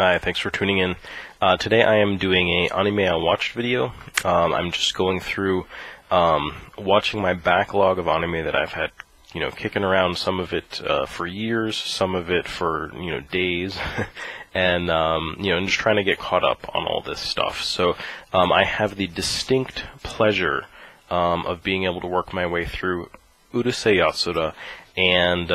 Hi, thanks for tuning in. Today I am doing a anime I watched video. I'm just going through watching my backlog of anime that I've had, kicking around. Some of it for years, some of it for days, and and just trying to get caught up on all this stuff. So I have the distinct pleasure of being able to work my way through Urusei Yatsura. And,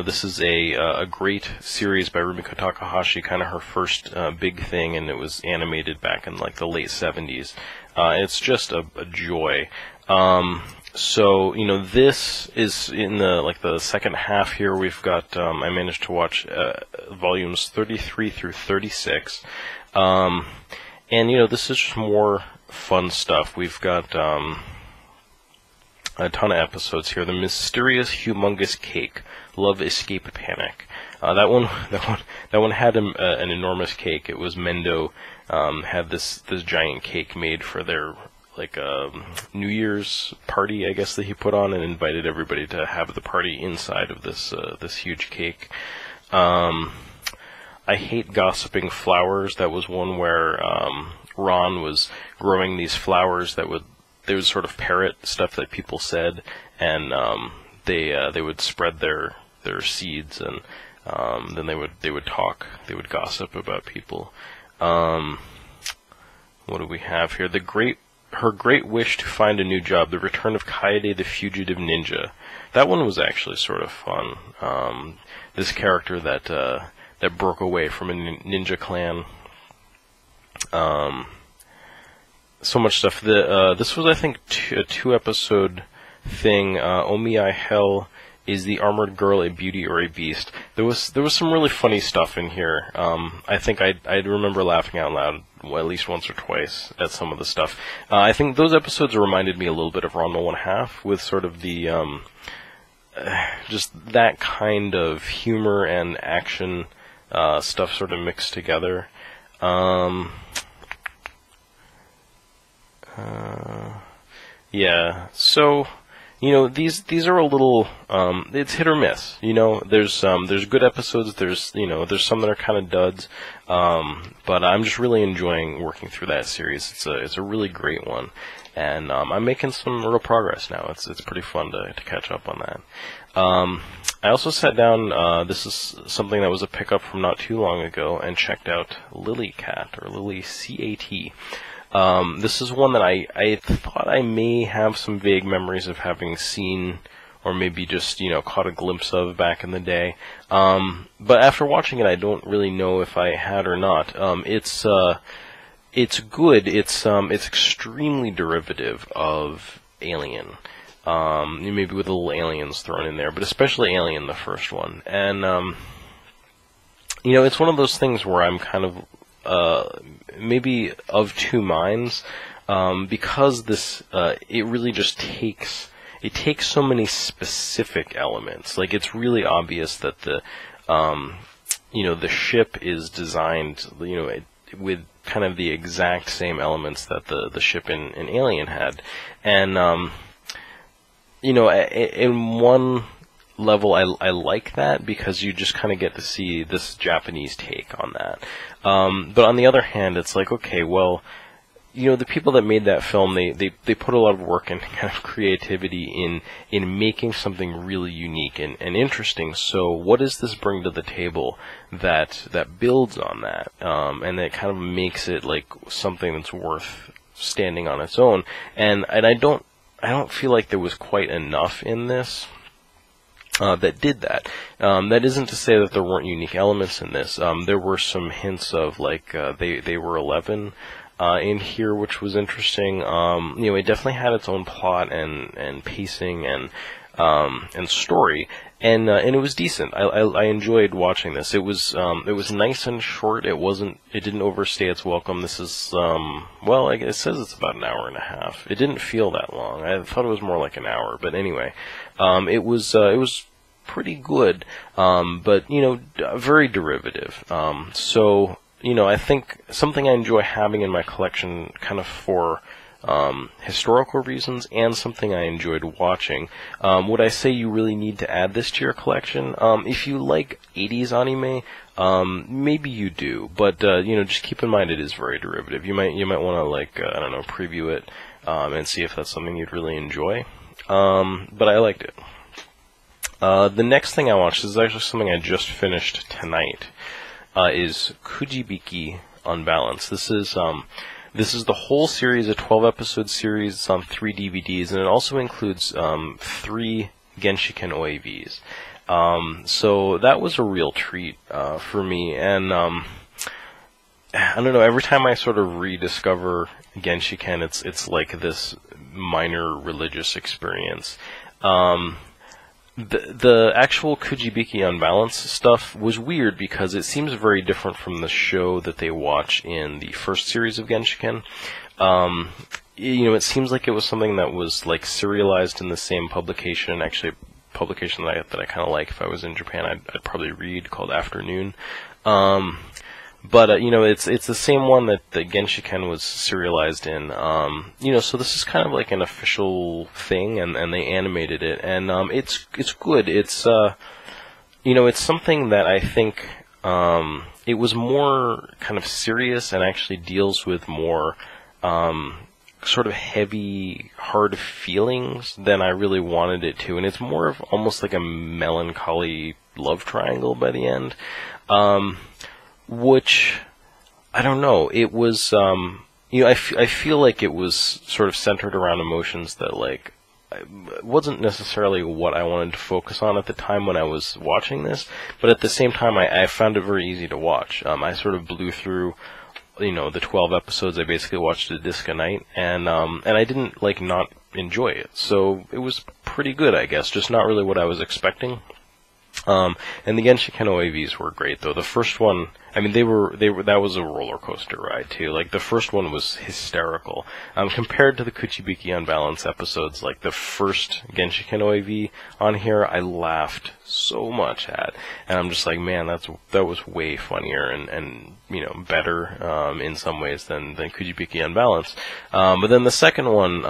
this is a great series by Rumiko Takahashi, kind of her first big thing, and it was animated back in, the late 70s. It's just a joy. So, this is in the second half here. We've got, I managed to watch volumes 33 through 36. And, this is just more fun stuff. We've got a ton of episodes here. The Mysterious Humongous Cake, Love Escape Panic. That one had an enormous cake. It was Mendo had this giant cake made for their New Year's party, I guess, that he put on, and invited everybody to have the party inside of this huge cake. I Hate Gossiping Flowers. That was one where Ron was growing these flowers that would sort of parrot stuff that people said, and they would spread their seeds, and then they would talk, they would gossip about people. What do we have here? Her Great Wish to Find a New Job, The Return of Kaede the Fugitive Ninja. That one was actually sort of fun. This character that broke away from a ninja clan. So much stuff. This was, I think, a two-episode thing. Omiai Hell, Is the Armored Girl a Beauty or a Beast? There was some really funny stuff in here. I think I remember laughing out loud at least once or twice at some of the stuff. I think those episodes reminded me a little bit of Ranma 1/2, with sort of the just that kind of humor and action stuff sort of mixed together. Yeah, so, these are a little, it's hit or miss, there's good episodes, there's some that are kind of duds, but I'm just really enjoying working through that series. It's a really great one, and, I'm making some real progress now. It's pretty fun to catch up on that. I also sat down, this is something that was a pickup from not too long ago, and checked out Lily Cat, or Lily C.A.T. This is one that I thought I may have some vague memories of having seen, or maybe just, caught a glimpse of back in the day. But after watching it, I don't really know if I had or not. It's good. It's extremely derivative of Alien. Maybe with a little Aliens thrown in there, but especially Alien, the first one. And, it's one of those things where I'm kind of, maybe of two minds, because this, it really just takes so many specific elements. It's really obvious that the ship is designed, with kind of the exact same elements that the ship in Alien had. And, in one level, I like that, because you just kind of get to see this Japanese take on that. But on the other hand, it's okay, well, the people that made that film, they put a lot of work and kind of creativity in making something really unique and interesting. So what does this bring to the table that builds on that, and that kind of makes it something that's worth standing on its own? And I don't feel like there was quite enough in this that did that. That isn't to say that there weren't unique elements in this. There were some hints of they were 11 in here, which was interesting. It definitely had its own plot and pacing and story, and it was decent. I enjoyed watching this. It was nice and short. It didn't overstay its welcome. This is well, it says it's about an hour and a half. It didn't feel that long. I thought it was more like an hour, but anyway, it was pretty good, but very derivative. So I think something I enjoy having in my collection, kind of for historical reasons and something I enjoyed watching. Would I say you really need to add this to your collection? If you like 80s anime, maybe you do, but just keep in mind it is very derivative. You might want to I don't know, preview it and see if that's something you'd really enjoy. But I liked it. The next thing I watched is actually something I just finished tonight. Is Kujibiki Unbalance. This is the whole series, a 12-episode series. It's on 3 DVDs, and it also includes 3 Genshiken OAVs. So that was a real treat for me, and I don't know. Every time I sort of rediscover Genshiken, it's like this minor religious experience. The actual Kujibiki Unbalance stuff was weird because it seems very different from the show that they watch in the first series of Genshiken. It seems like it was something that was like serialized in the same publication. Actually, a publication that I kind of like. If I was in Japan, I'd probably read, called Afternoon. But it's the same one that the Genshiken was serialized in. So this is kind of like an official thing, and they animated it, and it's good. It's it's something that I think it was more kind of serious and actually deals with more sort of heavy, hard feelings than I really wanted it to, and it's more of almost like a melancholy love triangle by the end. Which, I don't know, it was, I feel like it was sort of centered around emotions that, wasn't necessarily what I wanted to focus on at the time when I was watching this, but at the same time, I found it very easy to watch. I sort of blew through, the 12 episodes. I basically watched a disc a night, and I didn't, not enjoy it. So it was pretty good, I guess, just not really what I was expecting. And the Genshiken OAVs were great, though. The first one, that was a roller coaster ride, too. The first one was hysterical. Compared to the Kujibiki Unbalance episodes, the first Genshiken OAV on here, I laughed so much at. And I'm just like, man, that was way funnier and better, in some ways than Kujibiki Unbalance. But then the second one,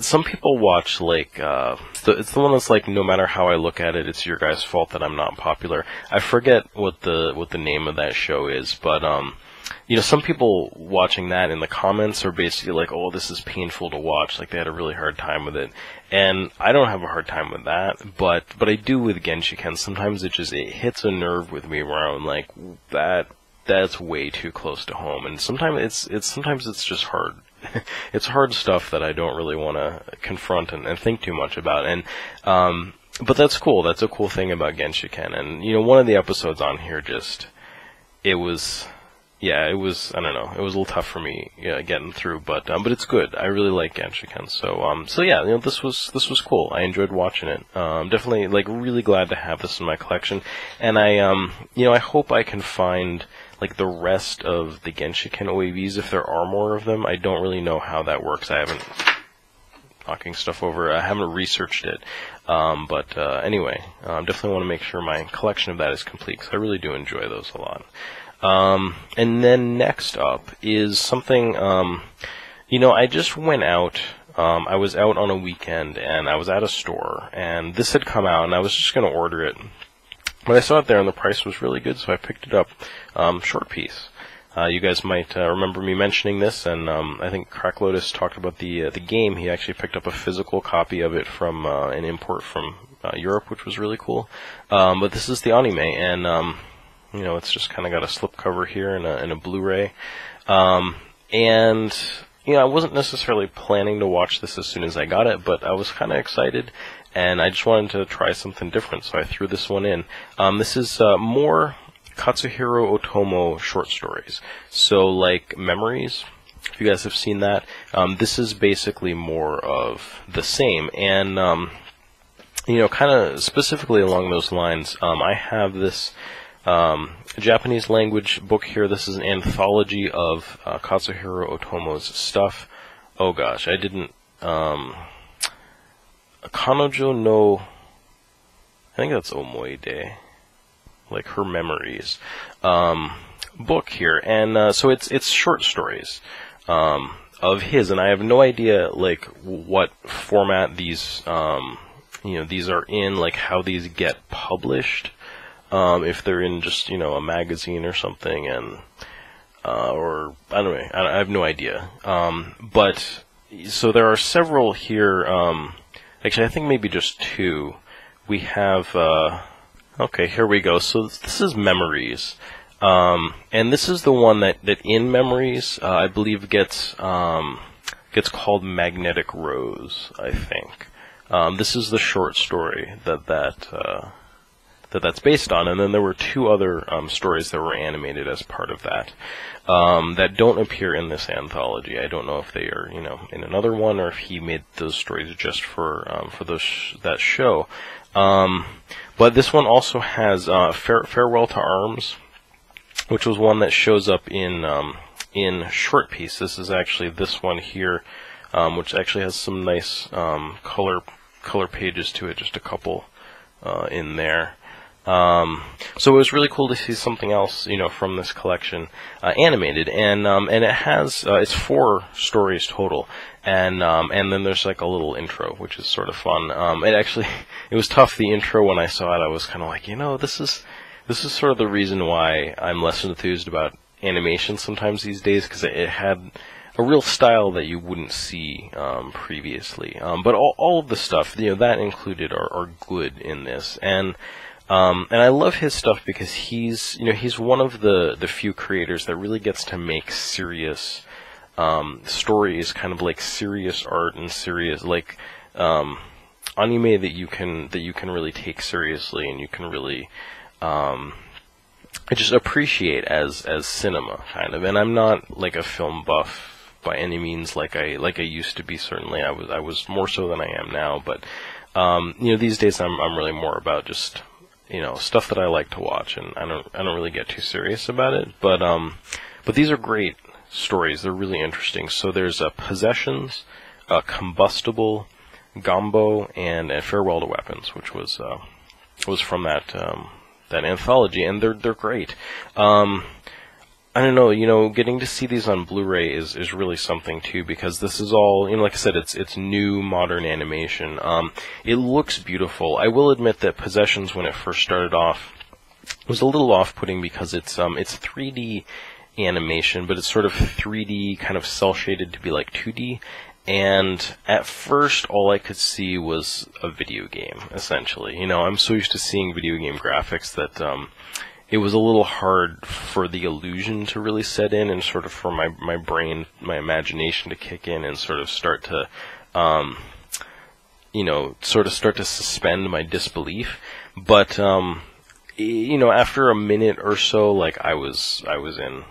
some people watch, it's the one that's no matter how I look at it, it's your guys' fault that I'm not popular. I forget what the name of that show is, but, some people watching that in the comments are basically oh, this is painful to watch, they had a really hard time with it. And I don't have a hard time with that, but I do with Genshiken. Sometimes it hits a nerve with me where I'm that's way too close to home, and sometimes it's just hard. It's hard stuff that I don't really want to confront and think too much about. And but that's cool. That's a cool thing about Genshiken. And one of the episodes on here it was I don't know. It was a little tough for me getting through, but it's good. I really like Genshiken. So yeah, this was cool. I enjoyed watching it. Definitely really glad to have this in my collection. And I hope I can find the rest of the Genshiken OAVs, if there are more of them. I don't really know how that works. I haven't knocking stuff over. I haven't researched it. But anyway, definitely want to make sure my collection of that is complete, because I really do enjoy those a lot. And then next up is something, I just went out. I was out on a weekend, and I was at a store, and this had come out, and I was just going to order it. But I saw it there, and the price was really good, so I picked it up. Short Piece. You guys might remember me mentioning this, and I think Crack Lotus talked about the game. He actually picked up a physical copy of it from an import from Europe, which was really cool. But this is the anime, and it's just kind of got a slipcover here and a Blu-ray. And I wasn't necessarily planning to watch this as soon as I got it, but I was kind of excited. And I just wanted to try something different, so I threw this one in. This is more Katsuhiro Otomo short stories. So, Memories, if you guys have seen that, this is basically more of the same. And, kind of specifically along those lines, I have this Japanese language book here. This is an anthology of Katsuhiro Otomo's stuff. Oh gosh, I didn't... Kanojo no, I think that's Omoide, her memories, book here. And so it's short stories. of his, and I have no idea like what format these these are in, like how these get published, if they're in just a magazine or something, and or I don't know, I have no idea. But so there are several here. Actually, I think maybe just two. We have okay, here we go. So this is Memories. And this is the one that in Memories, I believe gets called Magnetic Rose, I think. This is the short story that's based on, and then there were two other stories that were animated as part of that, that don't appear in this anthology. I don't know if they are, in another one, or if he made those stories just for that show. But this one also has Farewell to Arms, which was one that shows up in Short Piece. This is actually this one here, which actually has some nice color pages to it, just a couple in there. So it was really cool to see something else, from this collection animated, and it has it's 4 stories total, and then there's like a little intro, which is sort of fun. It was tough, the intro. When I saw it, I was kind of like, this is sort of the reason why I'm less enthused about animation sometimes these days, because it had a real style that you wouldn't see previously. But all of the stuff, that included, are good in this, and I love his stuff because he's one of the few creators that really gets to make serious stories, kind of like serious art and serious anime that you can really take seriously, and you can really I just appreciate as cinema, kind of. And I'm not like a film buff by any means, like I used to be. Certainly, I was more so than I am now. But these days I'm really more about just stuff that I like to watch, and I don't really get too serious about it. But these are great stories. They're really interesting. So there's Possessions, Combustible, Gombo, and Farewell to Weapons, which was from that anthology, and they're great. I don't know, getting to see these on Blu-ray is really something too, because this is all, like I said, it's new modern animation. It looks beautiful. I will admit that Possessions, when it first started off, was a little off-putting because it's 3D animation, but it's sort of 3D, kind of cel-shaded to be like 2D. And at first, all I could see was a video game, essentially. I'm so used to seeing video game graphics that it was a little hard for the illusion to really set in, and sort of for my brain, my imagination to kick in and sort of start to, start to suspend my disbelief. But, after a minute or so, like, I was in,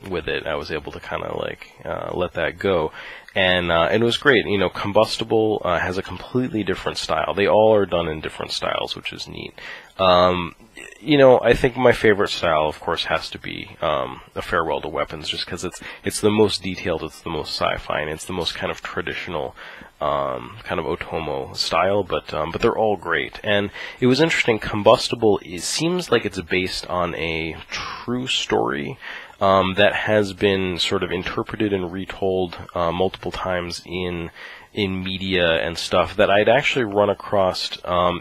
with it. I was able to kind of let that go. And it was great. Combustible has a completely different style. They all are done in different styles, which is neat. I think my favorite style, of course, has to be A Farewell to Weapons, just because it's the most detailed, it's the most sci-fi, and it's the most kind of traditional kind of Otomo style. But they're all great. And it was interesting. Combustible, it seems like it's based on a true story that has been sort of interpreted and retold multiple times in media and stuff, that I'd actually run across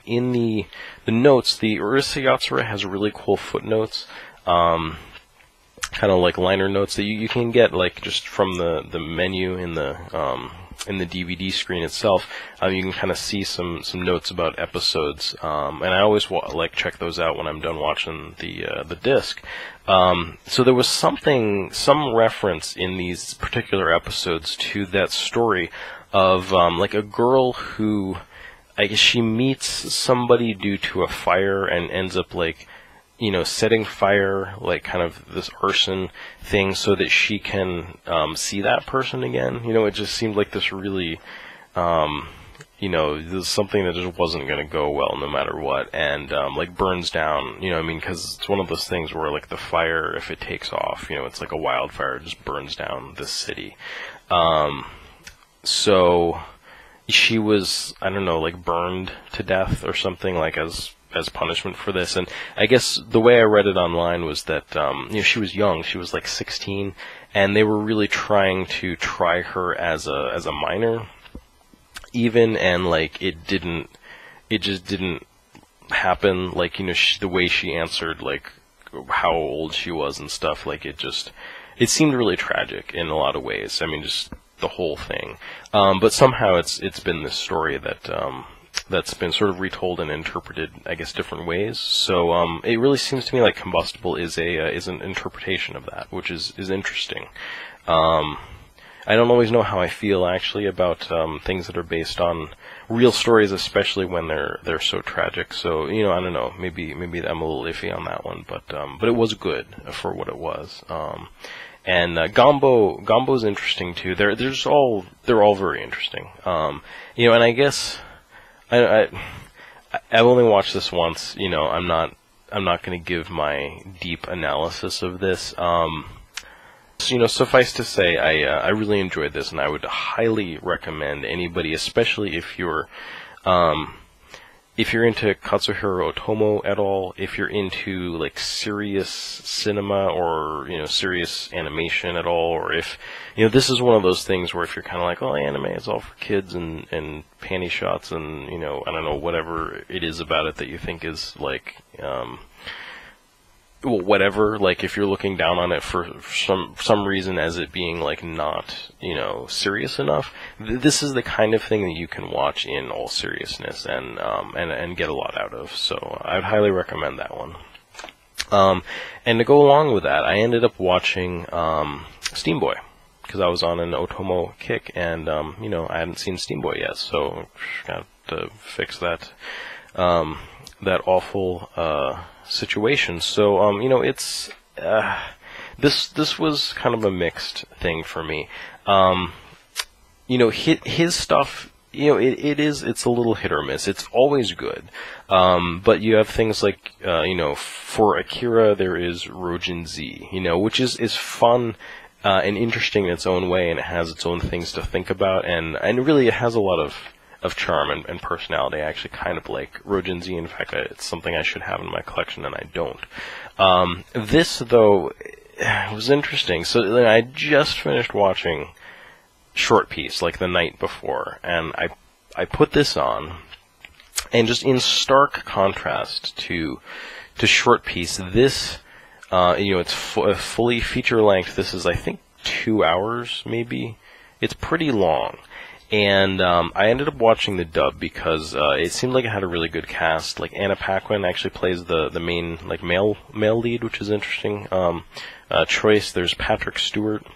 in the notes. The Urusei Yatsura has really cool footnotes, kind of like liner notes that you can get like just from the menu in the DVD screen itself. You can kind of see some notes about episodes, and I always check those out when I'm done watching the disc. So there was some reference in these particular episodes to that story of like a girl who, I guess, she meets somebody due to a fire and ends up setting fire, like kind of this arson thing, so that she can see that person again. It just seemed like this really, this is something that just wasn't going to go well no matter what, and burns down. Because it's one of those things where the fire, if it takes off, it's like a wildfire, it just burns down this city. So she was, I don't know, burned to death or something, as as punishment for this. And I guess the way I read it online was that she was young, she was like 16, and they were really trying to try her as a minor, even, and like it just didn't happen. Like, the way she answered, like how old she was and stuff, like it seemed really tragic in a lot of ways. I mean, just the whole thing. But somehow it's been this story that's been sort of retold and interpreted, I guess, different ways. So it really seems to me like Combustible is an interpretation of that, which is interesting. I don't always know how I feel actually about things that are based on real stories, especially when they're so tragic. So I don't know. Maybe I'm a little iffy on that one, but it was good for what it was. And Gombo's interesting too. They're all very interesting. And I guess I've only watched this once. I'm not going to give my deep analysis of this. Suffice to say, I really enjoyed this, and I would highly recommend anybody, especially if you're into Katsuhiro Otomo at all, if you're into like serious cinema or serious animation at all, or if this is one of those things where if you're kind of like, oh, anime is all for kids and panty shots and I don't know, whatever it is about it that you think is like whatever, like if you're looking down on it for some reason as it being like not serious enough, this is the kind of thing that you can watch in all seriousness and get a lot out of. So I'd highly recommend that one. And to go along with that, I ended up watching Steamboy because I was on an Otomo kick, and I hadn't seen Steamboy yet, so got to fix that awful situation. So it's this was kind of a mixed thing for me. His stuff, it's a little hit or miss. It's always good, but you have things like for Akira there is Rojin Z, which is fun and interesting in its own way, and it has its own things to think about, and really it has a lot of charm and personality. I actually kind of like Rojin Z. In fact, it's something I should have in my collection, and I don't. This, though, was interesting. So then I just finished watching Short Piece, like the night before, and I put this on, and just in stark contrast to Short Piece, this, it's fully feature-length. This is, I think, 2 hours, maybe. It's pretty long. And I ended up watching the dub because it seemed like it had a really good cast. Like Anna Paquin actually plays the main like male lead, which is interesting. Choice, there's Patrick Stewart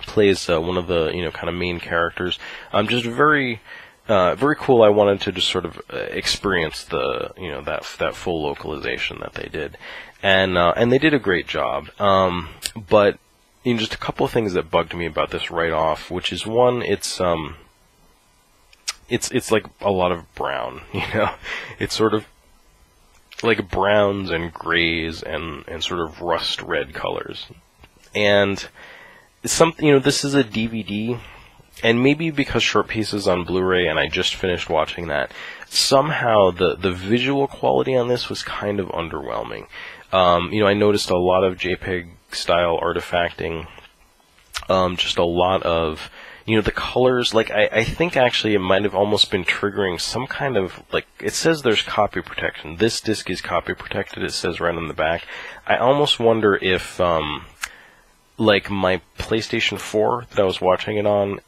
plays one of the kind of main characters. Just very cool. I wanted to just sort of experience the that full localization that they did, and they did a great job. But just a couple of things that bugged me about this right off, which is one, it's like a lot of brown, it's sort of like browns and grays and sort of rust red colors, and something, this is a DVD, and maybe because Short Piece is on Blu-ray and I just finished watching that, somehow the visual quality on this was kind of underwhelming. I noticed a lot of JPEG style artifacting, just a lot of, the colors, like, I think actually it might have almost been triggering some kind of, like, it says there's copy protection. This disc is copy protected, it says right on the back. I almost wonder if, like, my PlayStation 4 that I was watching it on,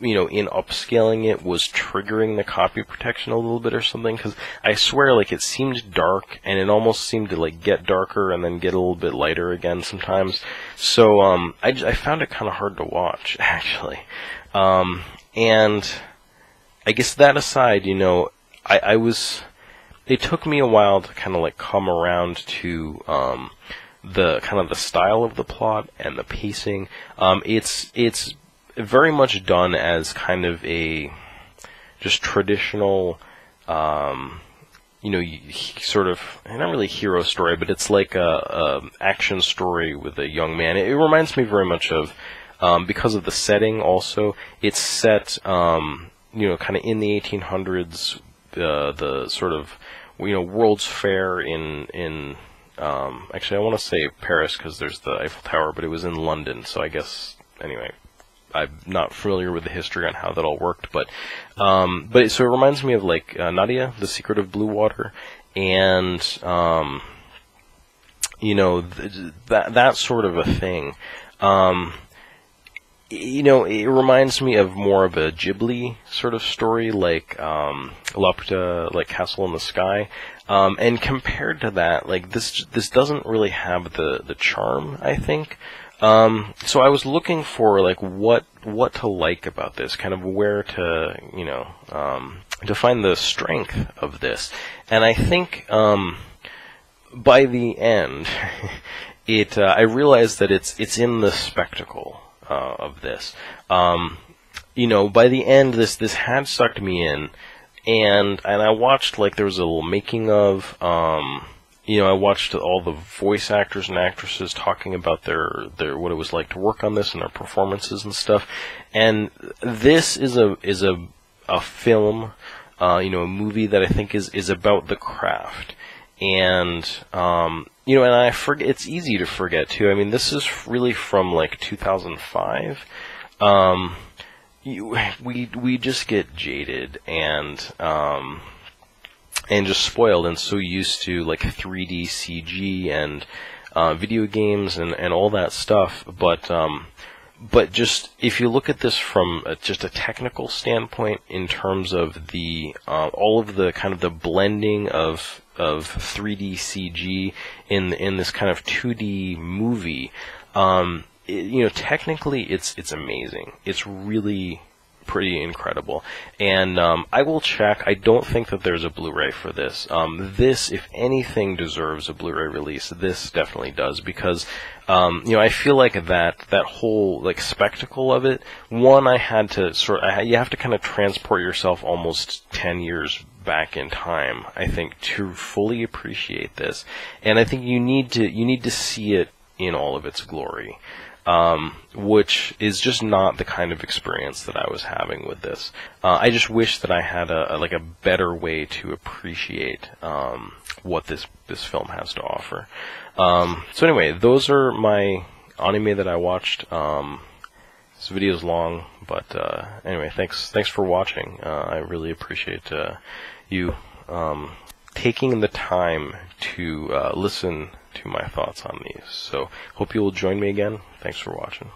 in upscaling it was triggering the copy protection a little bit or something, because I swear, like, it seemed dark, and it almost seemed to, like, get darker and then get a little bit lighter again sometimes. So, I found it kind of hard to watch, actually. And I guess that aside, it took me a while to kind of, like, come around to, the kind of the style of the plot and the pacing. It's very much done as kind of a just traditional, sort of, not really hero story, but it's like a action story with a young man. It reminds me very much of, because of the setting also, it's set, kind of in the 1800s, the sort of World's Fair in actually I want to say Paris because there's the Eiffel Tower, but it was in London, so I guess anyway. I'm not familiar with the history on how that all worked, but so it reminds me of like Nadia, The Secret of Blue Water, and that sort of a thing. It reminds me of more of a Ghibli sort of story, like Laputa, like Castle in the Sky. And compared to that, like this doesn't really have the charm, I think. So I was looking for like what to like about this, kind of where to to find the strength of this, and I think by the end, I realized that it's in the spectacle of this. By the end, this had sucked me in, and I watched, like, there was a little making of. I watched all the voice actors and actresses talking about their what it was like to work on this and their performances and stuff. And this is a film, a movie that I think is about the craft. And and I forget, it's easy to forget too. I mean, this is really from like 2005. We just get jaded and just spoiled and so used to like 3D CG and video games and all that stuff. But just if you look at this from just a technical standpoint, in terms of the all of the kind of the blending of 3D CG in this kind of 2D movie, technically it's amazing. It's really pretty incredible. And I will check. I don't think that there's a Blu-ray for this. This, if anything, deserves a Blu-ray release. This definitely does, because I feel like that whole like spectacle of it. One, I had to you have to kind of transport yourself almost 10 years back in time, I think, to fully appreciate this. And I think you need to see it in all of its glory. Which is just not the kind of experience that I was having with this. I just wish that I had a better way to appreciate what this film has to offer. So anyway, those are my anime that I watched. This video is long, but anyway, thanks for watching. I really appreciate you taking the time to listen to my thoughts on these. So hope you will join me again. Thanks for watching.